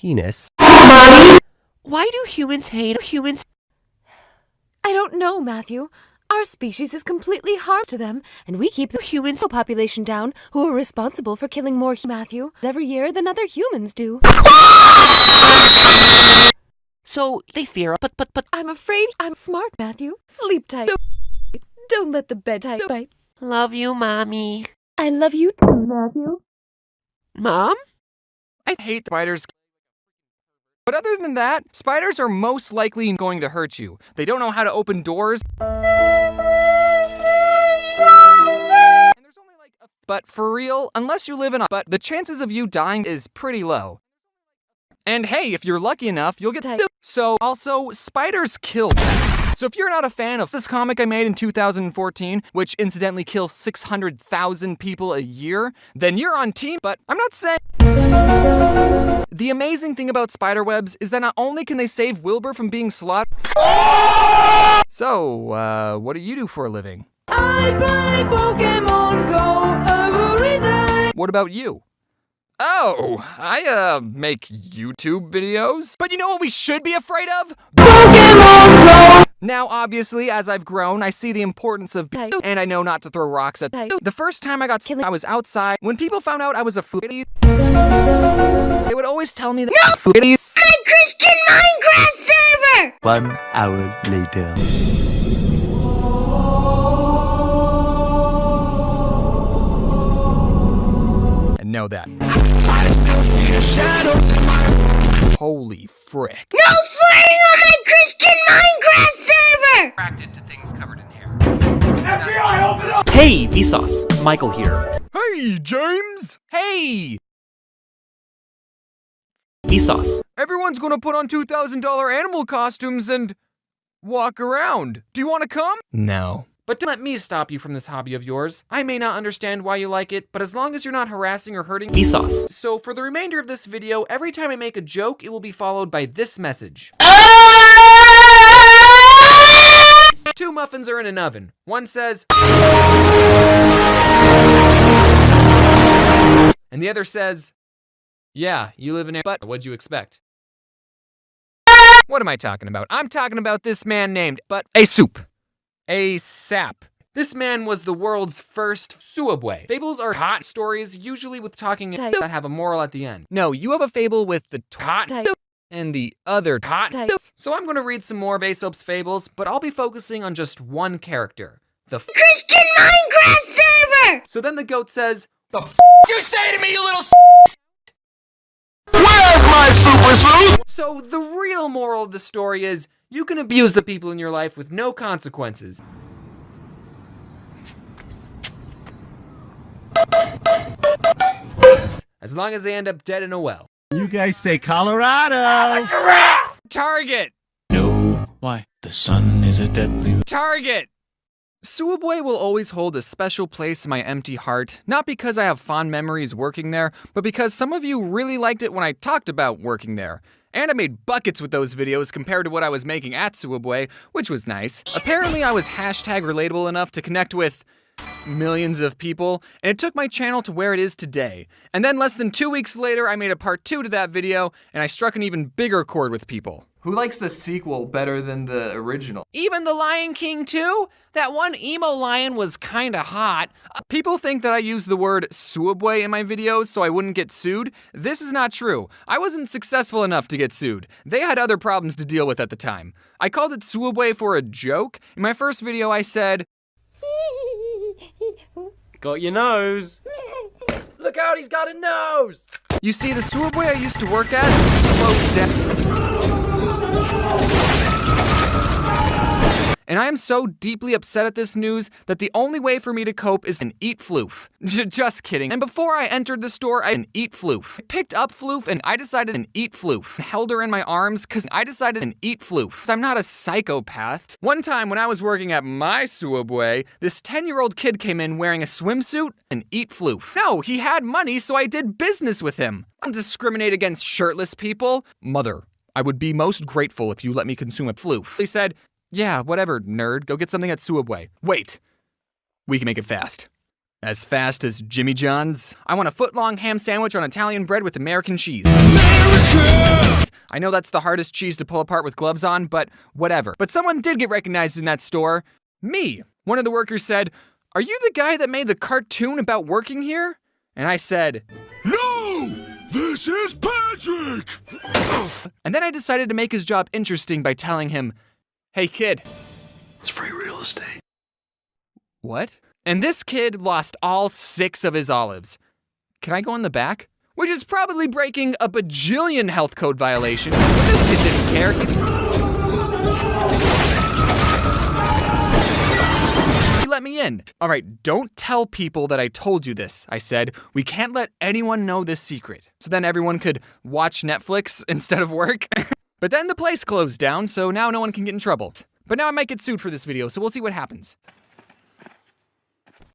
penis. Why do humans hate humans? I don't know, Matthew. Our species is completely harmful to them, and we keep the human population down, who are responsible for killing more Matthew every year than other humans do. So they fear, but I'm afraid I'm smart, Matthew. Sleep tight. Don't let the bed bite. Love you, Mommy. I love you too, Matthew. Mom? I hate spiders. But other than that, spiders are most likely going to hurt you. They don't know how to open doors. But for real, unless you live in a the chances of you dying is pretty low. And hey, if you're lucky enough, you'll get So also, spiders kill. So if you're not a fan of this comic I made in 2014, which incidentally kills 600,000 people a year, then you're on team, but I'm not saying. The amazing thing about spiderwebs is that not only can they save Wilbur from being slaughtered. So, what do you do for a living? I play Pokemon Go every day. What about you? Oh, I, make YouTube videos. But you know what we should be afraid of? Pokemon Go! Now, obviously, as I've grown, I see the importance of and I know not to throw rocks at the first time I got killed, I was outside. When people found out I was a foodie, they would always tell me that foodies. My Christian Minecraft server! 1 hour later. And know that. Holy frick. No swearing on my Christian Minecraft server! Attracted to things covered in hair. FBI, open up! Hey, Vsauce, Michael here. Hey, James! Hey! Vsauce. Everyone's gonna put on $2,000 animal costumes and walk around. Do you wanna come? No. But don't let me stop you from this hobby of yours. I may not understand why you like it, but as long as you're not harassing or hurting Vsauce. So for the remainder of this video, every time I make a joke, it will be followed by this message. 2 muffins are in an oven. One says, and the other says, yeah, you live in a, but what'd you expect? What am I talking about? I'm talking about this man named, Theodd1sout. This man was the world's first Suabwe. Fables are hot stories, usually with talking that have a moral at the end. No, you have a fable with the tot and the other tot. So I'm gonna read some more of Aesop's fables, but I'll be focusing on just one character. The Christian Minecraft server! So then the goat says, The you say to me, you little Where's my super suit? So the real moral of the story is, you can abuse the people in your life with no consequences. As long as they end up dead in a well. You guys say Colorado. Target! No. Why? The sun is a deadly... Target! Suabwe will always hold a special place in my empty heart, not because I have fond memories working there, but because some of you really liked it when I talked about working there. And I made buckets with those videos compared to what I was making at Suabwe, which was nice. Apparently I was hashtag relatable enough to connect with millions of people, and it took my channel to where it is today. And then less than 2 weeks later, I made a part 2 to that video, and I struck an even bigger chord with people. Who likes the sequel better than the original? Even The Lion King 2? That one emo lion was kinda hot. People think that I use the word Suabwe in my videos so I wouldn't get sued. This is not true. I wasn't successful enough to get sued. They had other problems to deal with at the time. I called it Suabwe for a joke. In my first video I said, Got your nose. Look out, he's got a nose! you see, the Suabwe I used to work at closed down. And I am so deeply upset at this news that the only way for me to cope is to eat floof. Just kidding. And before I entered the store, I eat floof. I picked up floof and I decided to eat floof. Held her in my arms cause I decided to eat floof. I'm not a psychopath. One time when I was working at my Suabwe, this 10-year-old kid came in wearing a swimsuit and eat floof. No, he had money, so I did business with him. I don't discriminate against shirtless people. Mother, I would be most grateful if you let me consume a floof. He said, yeah, whatever, nerd. Go get something at Suabwe. Wait. We can make it fast. As fast as Jimmy John's? I want a foot-long ham sandwich on Italian bread with American cheese. America! I know that's the hardest cheese to pull apart with gloves on, but whatever. But someone did get recognized in that store. Me. One of the workers said, "Are you the guy that made the cartoon about working here?" And I said, No! This is Patrick! and then I decided to make his job interesting by telling him, "Hey kid." It's free real estate. What? And this kid lost all 6 of his olives. Can I go in the back? Which is probably breaking a bajillion health code violations. But this kid didn't care. He let me in. All right, don't tell people that I told you this, I said. We can't let anyone know this secret. So then everyone could watch Netflix instead of work. But then the place closed down, so now no one can get in trouble. But now I might get sued for this video, so we'll see what happens.